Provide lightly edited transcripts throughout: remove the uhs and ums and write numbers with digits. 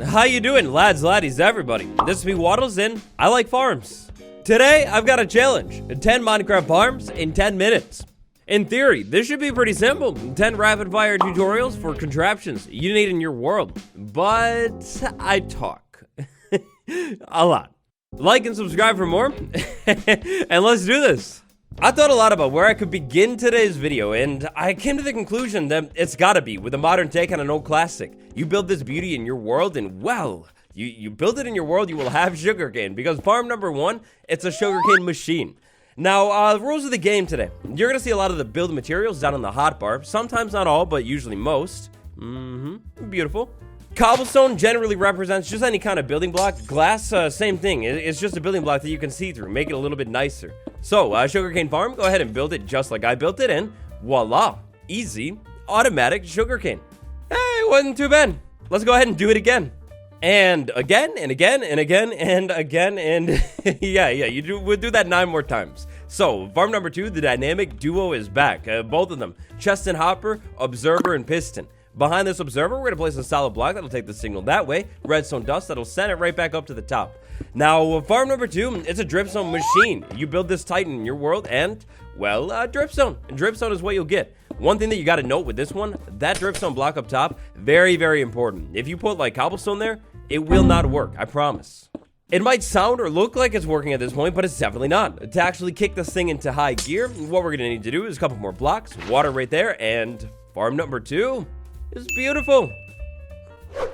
How you doing, lads, laddies, everybody? This is me, Waddles, and I like farms. Today, I've got a challenge. 10 Minecraft farms in 10 minutes. In theory, this should be pretty simple. 10 rapid-fire tutorials for contraptions you need in your world. But I talk. A lot. Like and subscribe for more. And let's do this. I thought a lot about where I could begin today's video, and I came to the conclusion that it's gotta be with a modern take on an old classic. You build this beauty in your world, and well, you build it in your world, you will have sugarcane, because farm number 1, it's a sugarcane machine. Now, the rules of the game today. You're gonna see a lot of the build materials down on the hotbar, sometimes not all, but usually most. Beautiful. Cobblestone generally represents just any kind of building block. Glass, same thing. It's just a building block that you can see through, make it a little bit nicer. So, sugarcane farm, go ahead and build it just like I built it, and voila, easy, automatic sugarcane. Hey, it wasn't too bad. Let's go ahead and do it again. And again, and again, and again, and again, and we'll do that 9 more times. So, farm number 2, the dynamic duo is back. Both of them, chest and hopper, observer and piston. Behind this observer, we're going to place a solid block that'll take the signal that way, redstone dust that'll send it right back up to the top. Now, farm number 2, it's a dripstone machine. You build this titan in your world, and, well, dripstone. Dripstone is what you'll get. One thing that you got to note with this one, that dripstone block up top, very, very important. If you put, like, cobblestone there, it will not work, I promise. It might sound or look like it's working at this point, but it's definitely not. To actually kick this thing into high gear, what we're going to need to do is a couple more blocks, water right there, and farm number 2 is beautiful.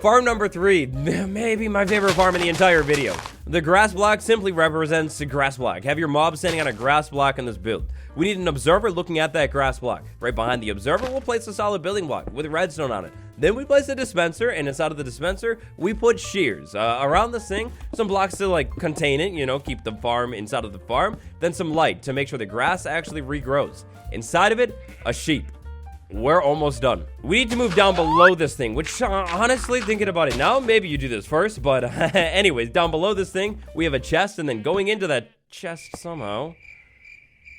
Farm number 3, maybe my favorite farm in the entire video. The grass block simply represents a grass block. Have your mob standing on a grass block in this build. We need an observer looking at that grass block. Right behind the observer, we'll place a solid building block with redstone on it. Then we place a dispenser, and inside of the dispenser, we put shears. Around this thing, some blocks to like contain it, you know, keep the farm inside of the farm. Then some light to make sure the grass actually regrows. Inside of it, a sheep. We're almost done. We need to move down below this thing, which honestly, thinking about it now, maybe you do this first, but anyways, down below this thing, we have a chest, and then going into that chest somehow.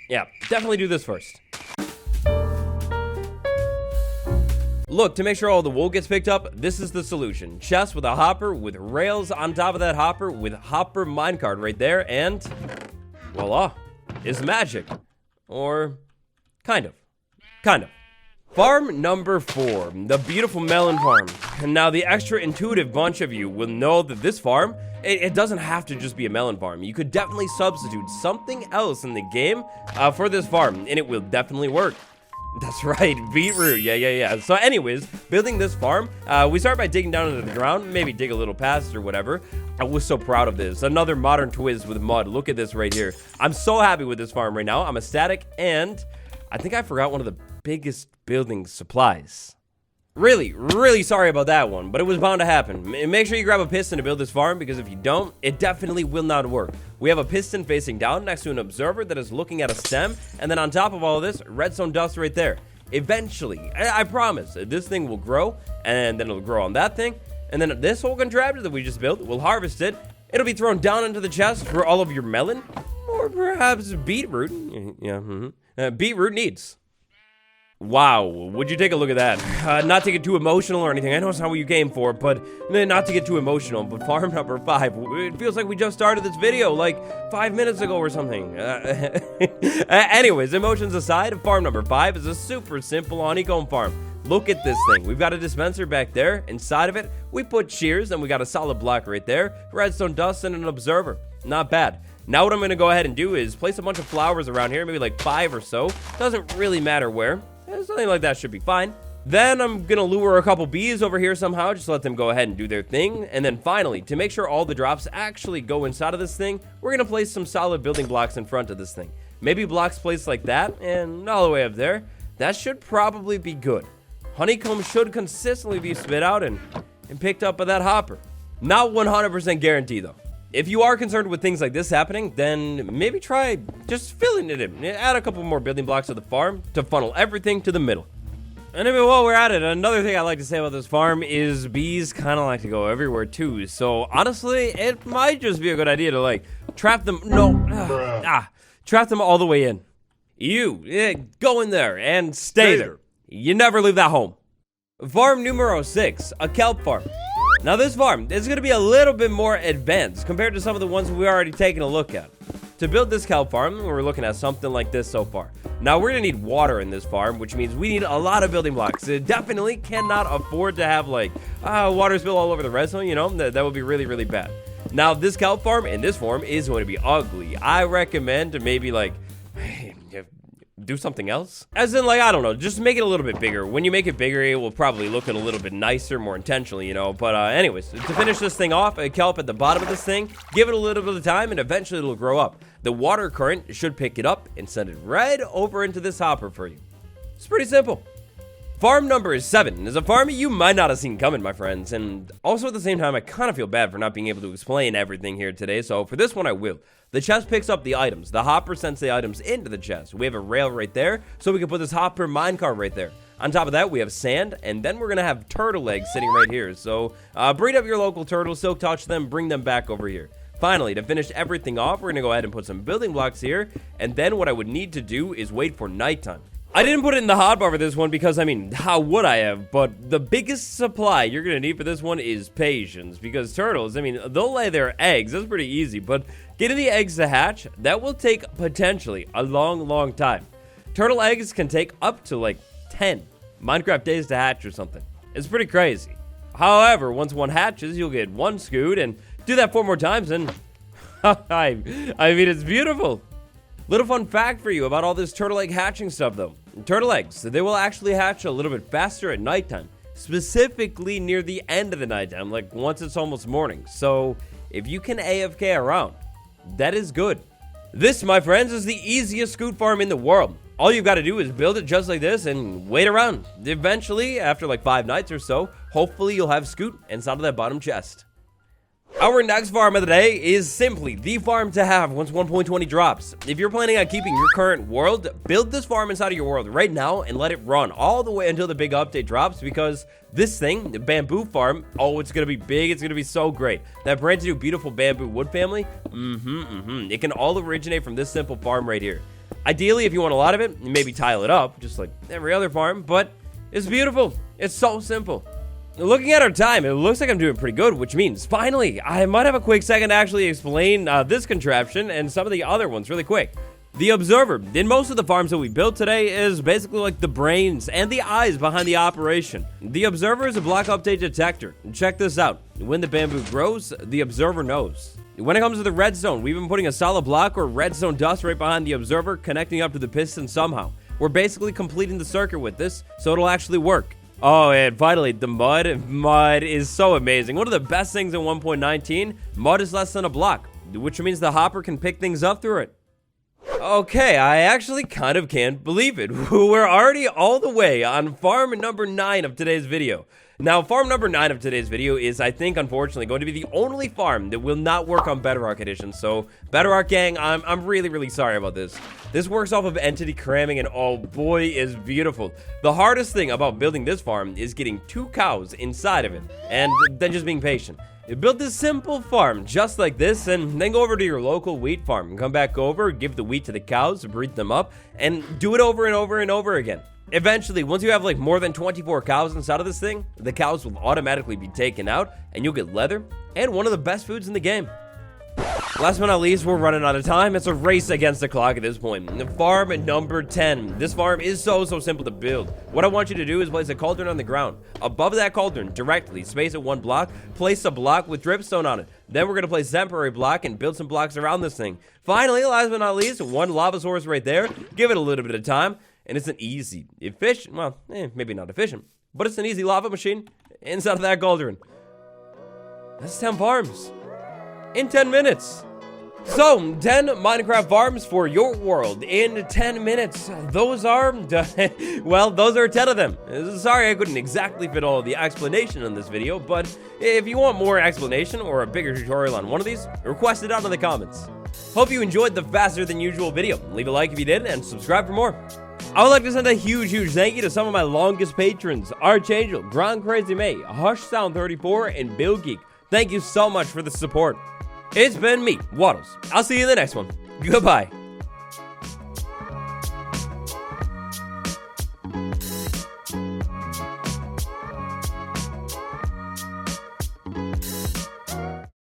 Yeah, definitely do this first. Look, to make sure all the wool gets picked up, this is the solution. Chest with a hopper, with rails on top of that hopper, with hopper minecart right there, and voila, it's magic. Or kind of. Farm number 4, the beautiful melon farm. And now the extra intuitive bunch of you will know that this farm, it doesn't have to just be a melon farm. You could definitely substitute something else in the game for this farm, and it will definitely work. That's right, beetroot, yeah. So anyways, building this farm, we start by digging down into the ground, maybe dig a little past or whatever. I was so proud of this. Another modern twist with mud. Look at this right here. I'm so happy with this farm right now. I'm ecstatic, and I think I forgot one of the biggest building supplies. Really sorry about that one, but it was bound to happen. Make sure you grab a piston to build this farm, because if you don't, it definitely will not work. We have a piston facing down next to an observer that is looking at a stem, and then on top of all of this, redstone dust right there. Eventually, I promise, this thing will grow, and then it'll grow on that thing, and then this whole contraption that we just built, we'll harvest it. It'll be thrown down into the chest for all of your melon, or perhaps beetroot. Beetroot needs. Wow, would you take a look at that? Not to get too emotional or anything, I know it's not what you came for, but not to get too emotional, but farm number 5, it feels like we just started this video like 5 minutes ago or something. Anyways, emotions aside, farm number 5 is a super simple honeycomb farm. Look at this thing. We've got a dispenser back there. Inside of it, we put shears, and we got a solid block right there, redstone dust, and an observer. Not bad. Now what I'm going to go ahead and do is place a bunch of flowers around here, maybe like 5 or so. Doesn't really matter where. Something like that should be fine. Then I'm gonna lure a couple bees over here somehow, just let them go ahead and do their thing. And then finally, to make sure all the drops actually go inside of this thing, we're gonna place some solid building blocks in front of this thing. Maybe blocks placed like that, and all the way up there. That should probably be good. Honeycomb should consistently be spit out and picked up by that hopper. Not 100% guarantee though. If you are concerned with things like this happening, then maybe try just filling it in. Add a couple more building blocks to the farm to funnel everything to the middle. And I mean, while we're at it, another thing I like to say about this farm is bees kind of like to go everywhere too. So honestly, it might just be a good idea to like trap them. Trap them all the way in. Go in there and stay there. You never leave that home. Farm numero 6, a kelp farm. Now this farm is going to be a little bit more advanced compared to some of the ones we already taken a look at. To build this kelp farm, we're looking at something like this so far. Now we're going to need water in this farm, which means we need a lot of building blocks. It definitely cannot afford to have like water spill all over the redstone, you know, that would be really, really bad. Now this kelp farm in this form is going to be ugly. I recommend to maybe like do something else. As in, like, I don't know, just make it a little bit bigger. When you make it bigger, it will probably look a little bit nicer, more intentionally, you know. But anyways, to finish this thing off, a kelp at the bottom of this thing, give it a little bit of time, and eventually it'll grow up. The water current should pick it up and send it right over into this hopper for you. It's pretty simple. Farm number 7 is a farm you might not have seen coming, my friends. And also at the same time, I kind of feel bad for not being able to explain everything here today. So for this one, I will. The chest picks up the items. The hopper sends the items into the chest. We have a rail right there, so we can put this hopper minecart right there. On top of that, we have sand, and then we're going to have turtle eggs sitting right here. So breed up your local turtles, silk touch them, bring them back over here. Finally, to finish everything off, we're going to go ahead and put some building blocks here. And then what I would need to do is wait for nighttime. I didn't put it in the hotbar for this one because, I mean, how would I have? But the biggest supply you're going to need for this one is patience. Because turtles, I mean, they'll lay their eggs. That's pretty easy. But getting the eggs to hatch, that will take potentially a long, long time. Turtle eggs can take up to like 10 Minecraft days to hatch or something. It's pretty crazy. However, once one hatches, you'll get one scute and do that 4 more times and I mean, it's beautiful. Little fun fact for you about all this turtle egg hatching stuff though. Turtle eggs, they will actually hatch a little bit faster at nighttime, specifically near the end of the nighttime, like once it's almost morning. So if you can AFK around, that is good. This, my friends, is the easiest scute farm in the world. All you've got to do is build it just like this and wait around. Eventually, after like 5 nights or so, hopefully you'll have scute inside of that bottom chest. Our next farm of the day is simply the farm to have once 1.20 drops. If you're planning on keeping your current world, build this farm inside of your world right now and let it run all the way until the big update drops, because this thing, the bamboo farm, oh, it's going to be big. It's going to be so great. That brand new beautiful bamboo wood family, it can all originate from this simple farm right here. Ideally, if you want a lot of it, maybe tile it up, just like every other farm, but it's beautiful. It's so simple. Looking at our time, it looks like I'm doing pretty good, which means, finally, I might have a quick second to actually explain this contraption and some of the other ones really quick. The observer, in most of the farms that we built today, is basically like the brains and the eyes behind the operation. The observer is a block update detector. Check this out. When the bamboo grows, the observer knows. When it comes to the redstone, we've been putting a solid block or redstone dust right behind the observer, connecting up to the piston somehow. We're basically completing the circuit with this, so it'll actually work. Oh, and finally, the mud. Mud is so amazing. One of the best things in 1.19, mud is less than a block, which means the hopper can pick things up through it. Okay, I actually kind of can't believe it. We're already all the way on farm number 9 of today's video. Now, farm number 9 of today's video is, I think, unfortunately, going to be the only farm that will not work on Bedrock Edition. So, Bedrock gang, I'm really, really sorry about this. This works off of entity cramming, and oh boy, is beautiful. The hardest thing about building this farm is getting 2 cows inside of it, and then just being patient. You build this simple farm just like this, and then go over to your local wheat farm. Come back over, give the wheat to the cows, breed them up, and do it over and over and over again. Eventually, once you have like more than 24 cows inside of this thing, the cows will automatically be taken out, and you'll get leather and one of the best foods in the game. Last but not least, we're running out of time. It's a race against the clock at this point. Farm number 10. This farm is so simple to build. What I want you to do is place a cauldron on the ground. Above that cauldron, directly, space it 1 block, place a block with dripstone on it. Then we're going to place a temporary block and build some blocks around this thing. Finally, last but not least, 1 lava source right there. Give it a little bit of time, and it's an easy, efficient, well, maybe not efficient, but it's an easy lava machine inside of that cauldron. That's 10 farms in 10 minutes. So, 10 Minecraft farms for your world in 10 minutes. Those are, well, those are 10 of them. Sorry I couldn't exactly fit all of the explanation in this video, but if you want more explanation or a bigger tutorial on one of these, request it out in the comments. Hope you enjoyed the faster than usual video. Leave a like if you did, and subscribe for more. I would like to send a huge thank you to some of my longest patrons: Archangel, Grand Crazy May, Hush Sound 34, and Bill Geek. Thank you so much for the support. It's been me, Waddles. I'll see you in the next one. Goodbye.